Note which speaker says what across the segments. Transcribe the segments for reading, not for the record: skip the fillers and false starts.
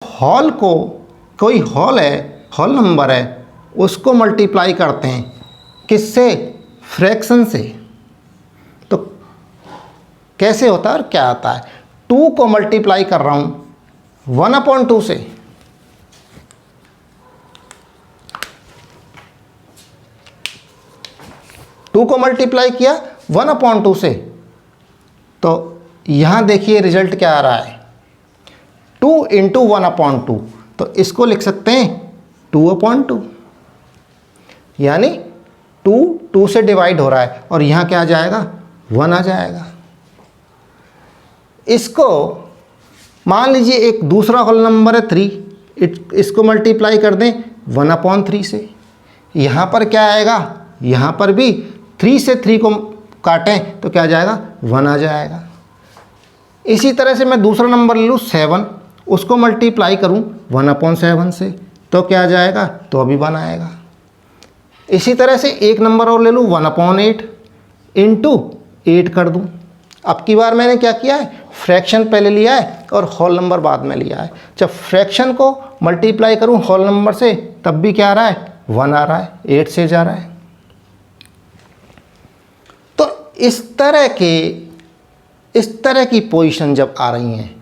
Speaker 1: Hall को, कोई hall है, हॉल नंबर है, उसको मल्टीप्लाई करते हैं किससे? फ्रैक्शन से। तो कैसे होता है और क्या आता है? 2 को मल्टीप्लाई कर रहा हूँ 1/2 से, टू को मल्टीप्लाई किया 1/2 से, तो यहाँ देखिए रिजल्ट क्या आ रहा है, 2 × 1/2। तो इसको लिख सकते हैं 2/2, यानी 2 से डिवाइड हो रहा है और यहाँ क्या आ जाएगा? 1 आ जाएगा। इसको मान लीजिए एक दूसरा होल नंबर है 3, इसको मल्टीप्लाई कर दें 1/3 से, यहाँ पर क्या आएगा? यहाँ पर भी 3 से 3 को काटें तो क्या आ जाएगा? 1 आ जाएगा। इसी तरह से मैं दूसरा नंबर ले लूँ 7, उसको मल्टीप्लाई करूँ 1/7 से, तो क्या आ जाएगा? तो अभी 1 आएगा। इसी तरह से एक नंबर और ले लूँ 1/8 इंटू 8 कर दूँ। अब की बार मैंने क्या किया है? फ्रैक्शन पहले लिया है और होल नंबर बाद में लिया है। जब फ्रैक्शन को मल्टीप्लाई करूँ होल नंबर से तब भी क्या आ रहा है? 1 आ रहा है, 8 से जा रहा है। तो इस तरह की पोजीशन जब आ रही हैं,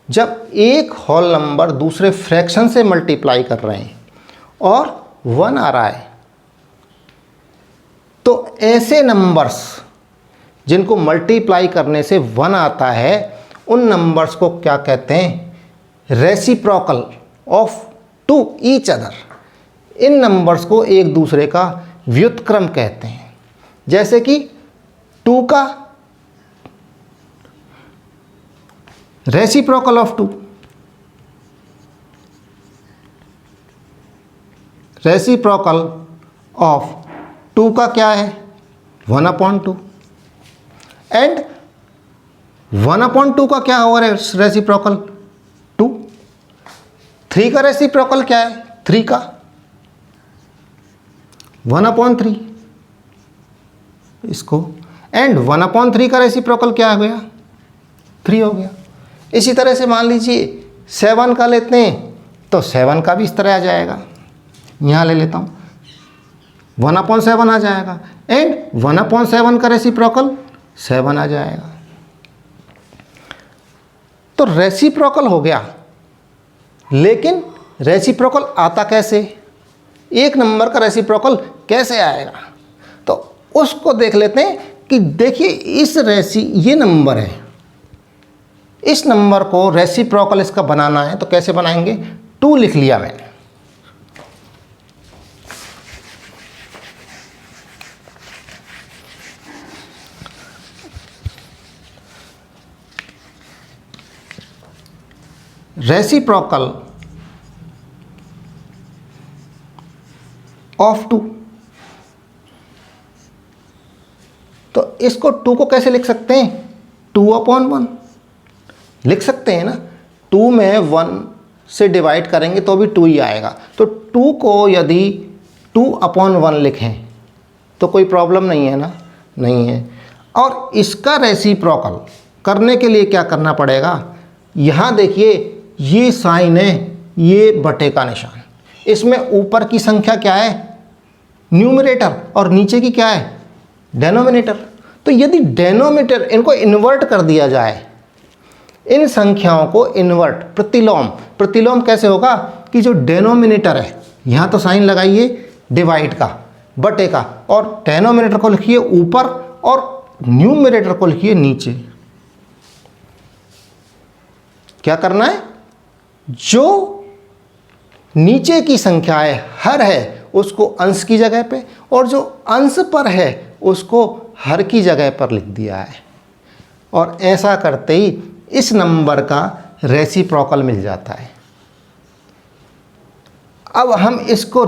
Speaker 1: जब एक होल नंबर दूसरे फ्रैक्शन से मल्टीप्लाई कर रहे हैं और 1 आ रहा है, तो ऐसे नंबर्स जिनको मल्टीप्लाई करने से 1 आता है, उन नंबर्स को क्या कहते हैं? Reciprocal of to each other. इन नंबर्स को एक दूसरे का व्युत्क्रम कहते हैं। जैसे कि 2 का रेसिप्रोकल ऑफ 2, रेसिप्रोकल ऑफ 2 का क्या है? 1/2। एंड 1/2 का क्या होगा रेसिप्रोकल? 2। 3 का रेसिप्रोकल क्या है? 3 का 1/3 इसको, एंड 1/3 का रेसिप्रोकल क्या हो गया? 3 हो गया। इसी तरह से मान लीजिए 7 का लेते हैं तो 7 का भी इस तरह आ जाएगा, यहाँ ले लेता हूँ 1/7 आ जाएगा, एंड 1/7 का रेसिप्रोकल 7 आ जाएगा। तो रेसिप्रोकल हो गया, लेकिन रेसिप्रोकल आता कैसे? एक नंबर का रेसिप्रोकल कैसे आएगा? तो उसको देख लेते हैं कि देखिए ये नंबर है, इस नंबर को रेसिप्रोकल इसका बनाना है तो कैसे बनाएंगे? 2 लिख लिया मैंने, रेसिप्रोकल ऑफ 2। तो इसको 2 को कैसे लिख सकते हैं? 2/1 लिख सकते हैं ना। 2 में 1 से डिवाइड करेंगे तो भी 2 ही आएगा। तो 2 को यदि 2/1 लिखें तो कोई प्रॉब्लम नहीं है ना? नहीं है। और इसका रेसिप्रोकल करने के लिए क्या करना पड़ेगा? यहाँ देखिए ये साइन है, ये बटे का निशान, इसमें ऊपर की संख्या क्या है? न्यूमरेटर, और नीचे की क्या है? डेनोमिनेटर। तो यदि डेनोमिनेटर इनको इन्वर्ट कर दिया जाए, इन संख्याओं को इन्वर्ट, प्रतिलोम कैसे होगा कि जो डेनोमिनेटर है, यहाँ तो साइन लगाइए डिवाइड का, बटे का, और डेनोमिनेटर को लिखिए ऊपर और न्यूमरेटर को लिखिए नीचे। क्या करना है? जो नीचे की संख्या है, हर है, उसको अंश की जगह पे, और जो अंश पर है उसको हर की जगह पर लिख दिया है। और ऐसा करते ही इस नंबर का रेसिप्रोकल मिल जाता है। अब हम इसको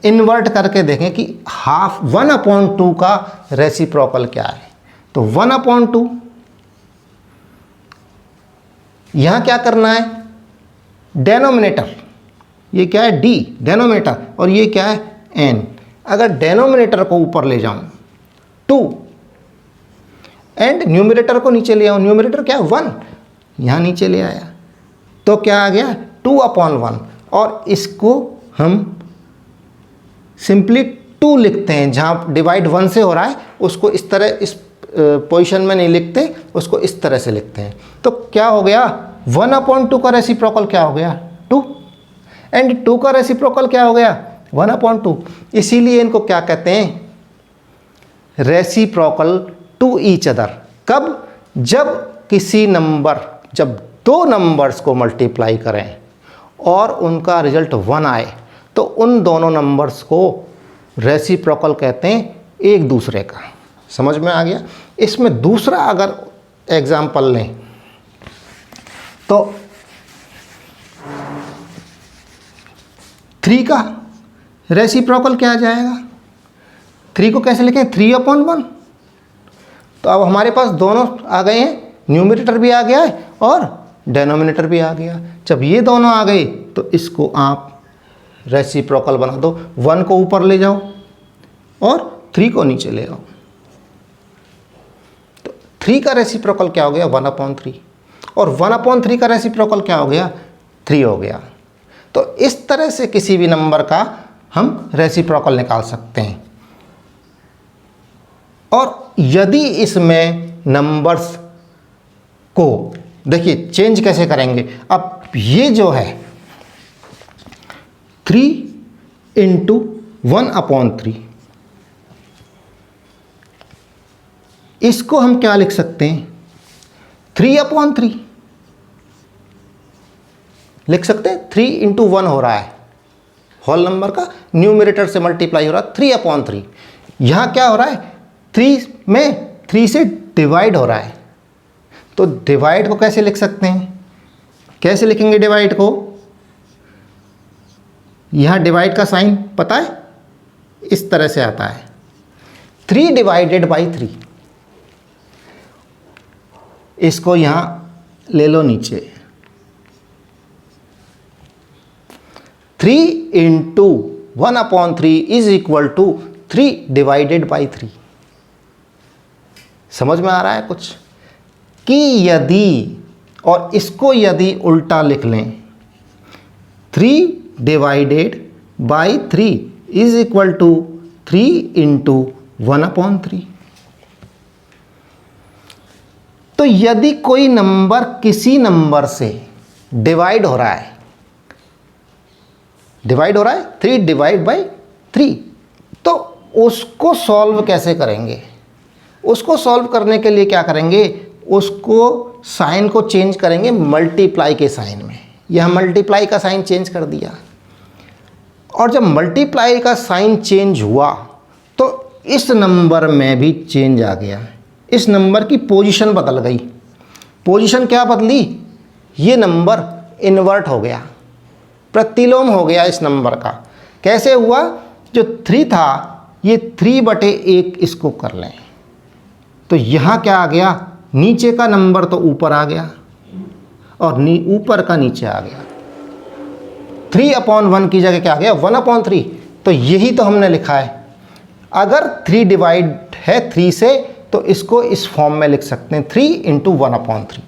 Speaker 1: इन्वर्ट करके देखें कि 1/2 का रेसिप्रोकल क्या है। तो 1/2, यहाँ क्या करना है? डेनोमिनेटर, ये क्या है? D डेनोमिनेटर, और ये क्या है? N। अगर डेनोमिनेटर को ऊपर ले जाऊं 2 एंड न्यूमरेटर को नीचे ले आऊं, न्यूमरेटर क्या है? 1, यहाँ नीचे ले आया तो क्या आ गया? 2/1 और इसको हम सिंपली 2 लिखते हैं। जहाँ डिवाइड 1 से हो रहा है उसको इस तरह, इस पोजीशन में नहीं लिखते, उसको इस तरह से लिखते हैं। तो क्या हो गया, 1/2 का रेसिप्रोकल क्या हो गया, 2, एंड 2 का रेसिप्रोकल क्या हो गया, 1/2। इसीलिए इनको क्या कहते हैं, रेसिप्रोकल टू ईच अदर। कब, जब किसी नंबर, जब 2 नंबर्स को मल्टीप्लाई करें और उनका रिजल्ट 1 आए तो उन दोनों नंबर्स को रेसिप्रोकल कहते हैं एक दूसरे का। समझ में आ गया। इसमें दूसरा अगर एग्जाम्पल लें तो 3 का रेसिप्रोकल क्या आ जाएगा, 3 को कैसे लिखें, 3/1। तो अब हमारे पास दोनों आ गए हैं, न्यूमरेटर भी आ गया है और डेनोमिनेटर भी आ गया। जब ये दोनों आ गए तो इसको आप रेसिप्रोकल बना दो, 1 को ऊपर ले जाओ और 3 को नीचे ले आओ। तो 3 का रेसिप्रोकल क्या हो गया, 1/3, और 1/3 का रेसिप्रोकल क्या हो गया, 3 हो गया। तो इस तरह से किसी भी नंबर का हम रेसिप्रोकल निकाल सकते हैं। और यदि इसमें नंबर्स को देखिए चेंज कैसे करेंगे। अब ये जो है 3 × 1/3, इसको हम क्या लिख सकते हैं, 3/3 लिख सकते हैं। 3 × 1 हो रहा है, होल नंबर का न्यूमरेटर से मल्टीप्लाई हो रहा है, 3/3। यहाँ क्या हो रहा है, 3 में 3 से डिवाइड हो रहा है। तो डिवाइड को कैसे लिख सकते हैं, कैसे लिखेंगे डिवाइड को, यहाँ डिवाइड का साइन पता है, इस तरह से आता है, 3/3। इसको यहाँ ले लो नीचे, 3 × 1/3 इज इक्वल टू 3/3। समझ में आ रहा है कुछ, कि यदि, और इसको यदि उल्टा लिख लें, 3/3 इज इक्वल टू 3 × 1/3। तो यदि कोई नंबर किसी नंबर से डिवाइड हो रहा है, 3/3, तो उसको सॉल्व कैसे करेंगे, उसको सॉल्व करने के लिए क्या करेंगे, उसको साइन को चेंज करेंगे मल्टीप्लाई के साइन में। यह मल्टीप्लाई का साइन चेंज कर दिया, और जब मल्टीप्लाई का साइन चेंज हुआ तो इस नंबर में भी चेंज आ गया, इस नंबर की पोजीशन बदल गई। पोजीशन क्या बदली, ये नंबर इन्वर्ट हो गया, प्रतिलोम हो गया इस नंबर का। कैसे हुआ, जो 3 था ये 3/1 इसको कर लें, तो यहाँ क्या आ गया, नीचे का नंबर तो ऊपर आ गया और ऊपर का नीचे आ गया। 3/1 की जगह क्या आ गया, 1/3। तो यही तो हमने लिखा है। अगर 3 डिवाइड है 3 से तो इसको इस फॉर्म में लिख सकते हैं, 3 × 1/3।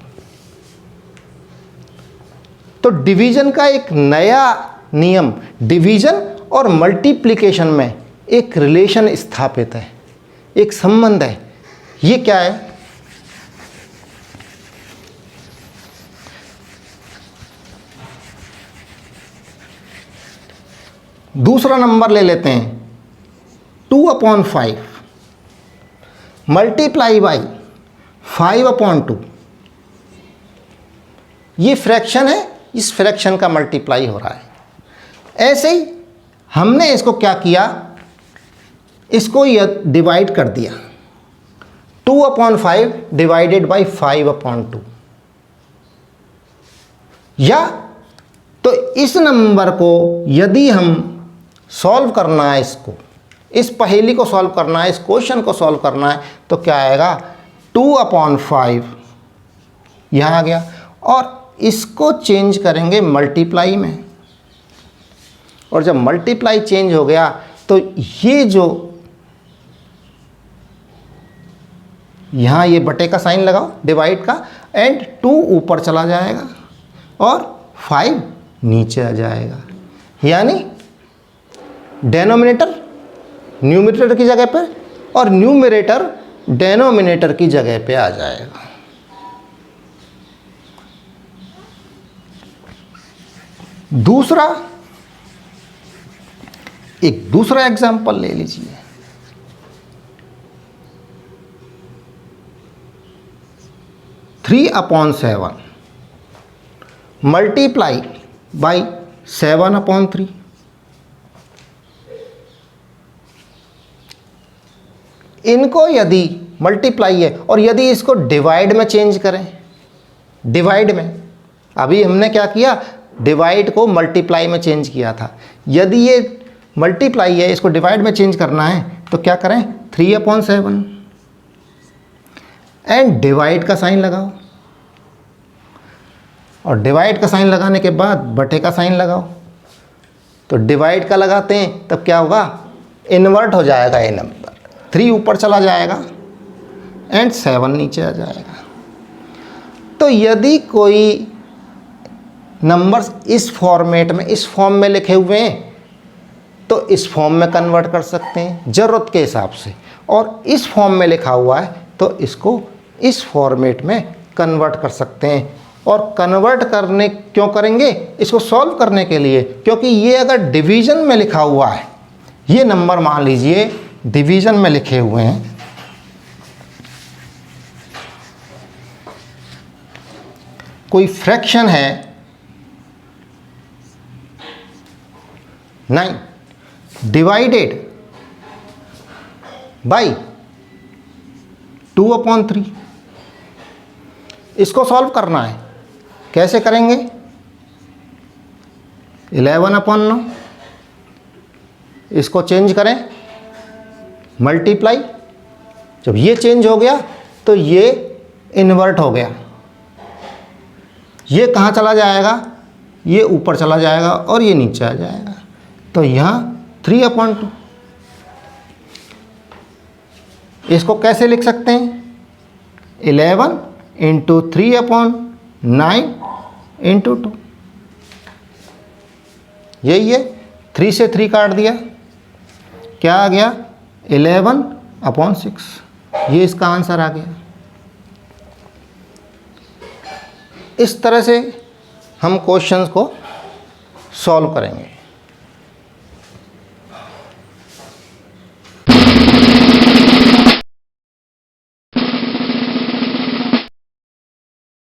Speaker 1: तो डिवीजन का एक नया नियम, डिवीजन और मल्टीप्लिकेशन में एक रिलेशन स्थापित है, एक संबंध है। ये क्या है, दूसरा नंबर ले लेते हैं, 2/5 मल्टीप्लाई बाई 5/2। ये फ्रैक्शन है, इस फ्रैक्शन का मल्टीप्लाई हो रहा है। ऐसे ही हमने इसको क्या किया, इसको डिवाइड कर दिया, 2/5 डिवाइडेड बाई 5/2। या तो इस नंबर को यदि हम सॉल्व करना है, इसको, इस पहेली को सॉल्व करना है, इस क्वेश्चन को सॉल्व करना है, तो क्या आएगा, 2/5 यहाँ आ गया, और इसको चेंज करेंगे मल्टीप्लाई में, और जब मल्टीप्लाई चेंज हो गया तो ये जो यहाँ ये बटे का साइन लगाओ डिवाइड का, एंड 2 ऊपर चला जाएगा और 5 नीचे आ जाएगा, यानी डेनोमिनेटर न्यूमरेटर की जगह पे और न्यूमरेटर डेनोमिनेटर की जगह पे आ जाएगा। दूसरा, एक दूसरा एग्जांपल ले लीजिए। 3/7 मल्टीप्लाई बाई 7/3। इनको यदि मल्टीप्लाई है और यदि इसको डिवाइड में चेंज करें, डिवाइड में, अभी हमने क्या किया, डिवाइड को मल्टीप्लाई में चेंज किया था। यदि ये मल्टीप्लाई है, इसको डिवाइड में चेंज करना है तो क्या करें, 3/7 एंड डिवाइड का साइन लगाओ, और डिवाइड का साइन लगाने के बाद बटे का साइन लगाओ। तो डिवाइड का लगाते हैं तब क्या होगा, इन्वर्ट हो जाएगा ये नंबर, 3 ऊपर चला जाएगा एंड 7 नीचे आ जाएगा। तो यदि कोई नंबर्स इस फॉर्मेट में, इस फॉर्म में लिखे हुए हैं तो इस फॉर्म में कन्वर्ट कर सकते हैं ज़रूरत के हिसाब से, और इस फॉर्म में लिखा हुआ है तो इसको इस फॉर्मेट में कन्वर्ट कर सकते हैं। और कन्वर्ट करने क्यों करेंगे, इसको सॉल्व करने के लिए, क्योंकि ये अगर डिवीज़न में लिखा हुआ है, ये नंबर मान लीजिए डिवीज़न में लिखे हुए हैं, कोई फ्रैक्शन है 9 डिवाइडेड बाई 2/3, इसको सॉल्व करना है। कैसे करेंगे, 11/9, इसको चेंज करें मल्टीप्लाई, जब ये चेंज हो गया तो ये इन्वर्ट हो गया, ये कहाँ चला जाएगा, ये ऊपर चला जाएगा और ये नीचे आ जाएगा। तो यहाँ 3/2, इसको कैसे लिख सकते हैं, 11 × 3/9 × 2, यही है। 3 से 3 काट दिया, क्या आ गया, 11/6, ये इसका आंसर आ गया। इस तरह से हम क्वेश्चंस को सॉल्व करेंगे।